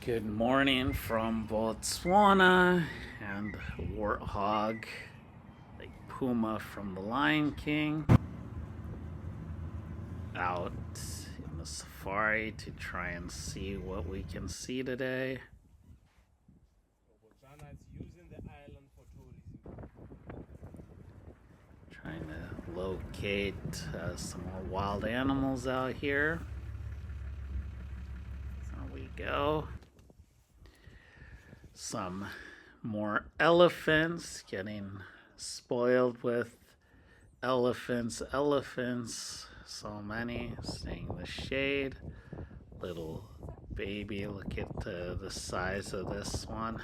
Good morning from Botswana and warthog, like puma from the Lion King, out in the safari to try and see what we can see today. Botswana is using the island for tourism. Trying to locate some more wild animals out here. There we go. Some more elephants, getting spoiled with elephants. So many, staying in the shade. Little baby, look at the size of this one.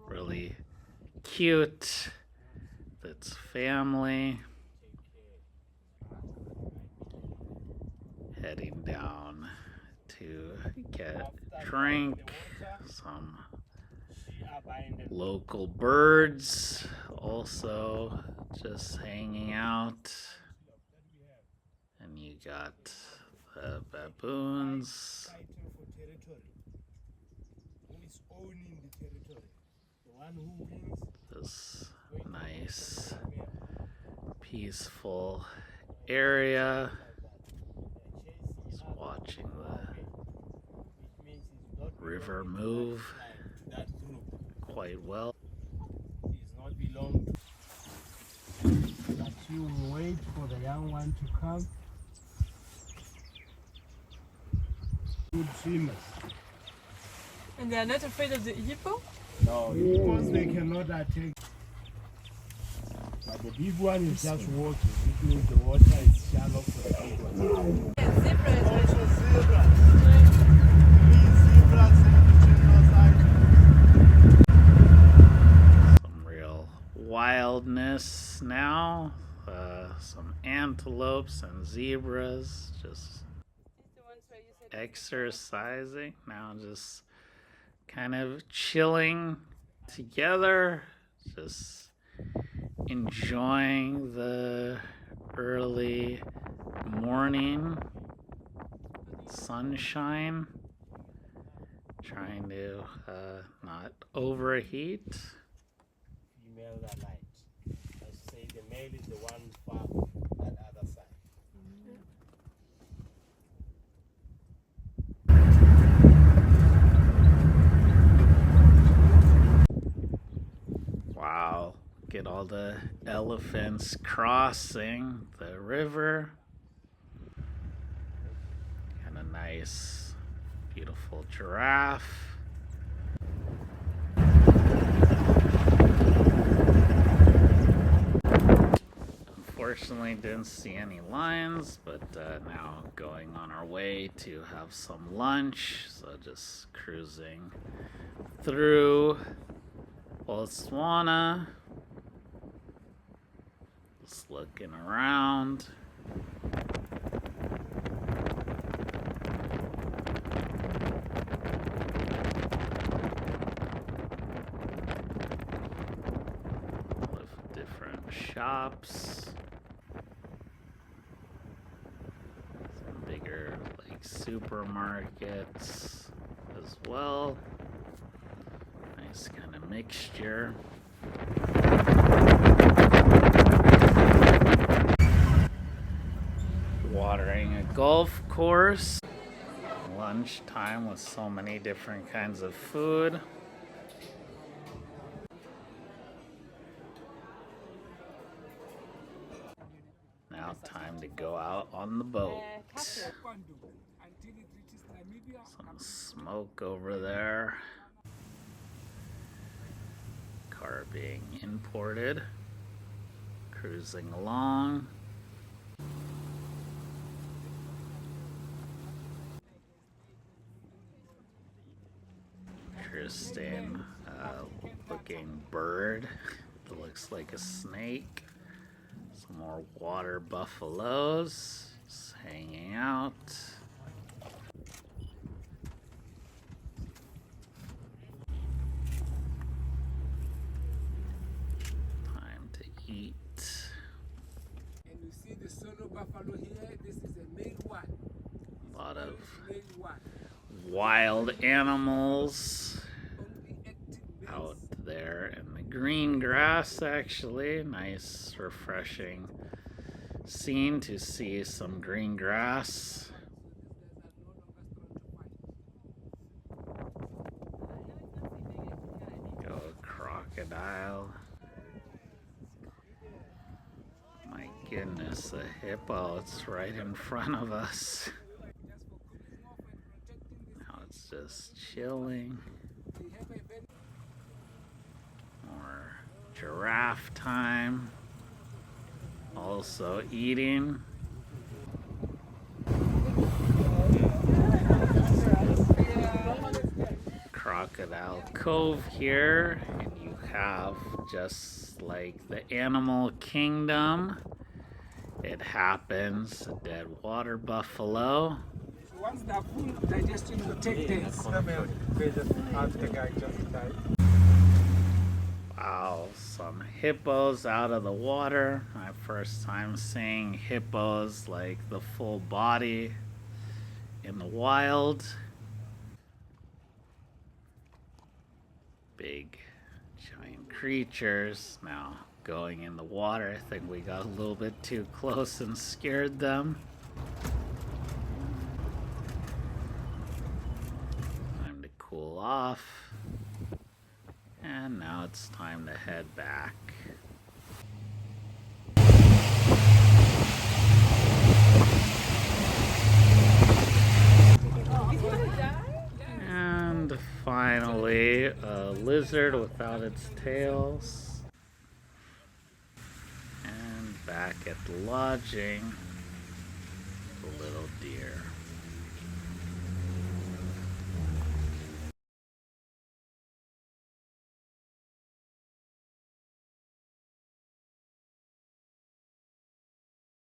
Really cute. That's family. Heading down to get drink, some local birds also just hanging out, and you got the baboons. This nice peaceful area. Just watching the river move quite well. It's not belong to, but you will wait for the young one to come. Good swimmers. And they are not afraid of the hippo? No, because they cannot attack. But the big one is just walking, which means the water is shallow for the big one. Yeah, zebras. Also zebras. Zebras in the Some real wildness now. Some antelopes and zebras just exercising. Now just kind of chilling together. Just enjoying the early morning sunshine. Trying to not overheat. female are light. Let's say the male is the one far that other side. Wow, look at all the elephants crossing the river. And a nice, beautiful giraffe. Unfortunately, didn't see any lions, but now going on our way to have some lunch. So just cruising through Botswana, just looking around. With different shops, some bigger like supermarkets as well. Nice kind of mixture. Watering a golf course. Lunchtime with so many different kinds of food. Now time to go out on the boat. Some smoke over there. Car being imported. Cruising along. Interesting looking bird that looks like a snake. Some more water buffaloes just hanging out. Time to eat. And you see the solo buffalo here, this is a male one. A lot of Male one. wild animals out there in the green grass, actually. Nice, refreshing scene to see some green grass. Go crocodile. My goodness, the hippo, it's right in front of us. Now it's just chilling. More giraffe time. Also eating. Crocodile Cove here, and you have, just like the animal kingdom, it happens, a dead water buffalo. Once the food digestion will take place. Wow, some hippos out of the water. My first time seeing hippos, like the full body in the wild. Big, giant creatures. Now, going in the water, I think we got a little bit too close and scared them. Time to cool off. And now it's time to head back. And finally, a lizard without its tails. And back at the lodging.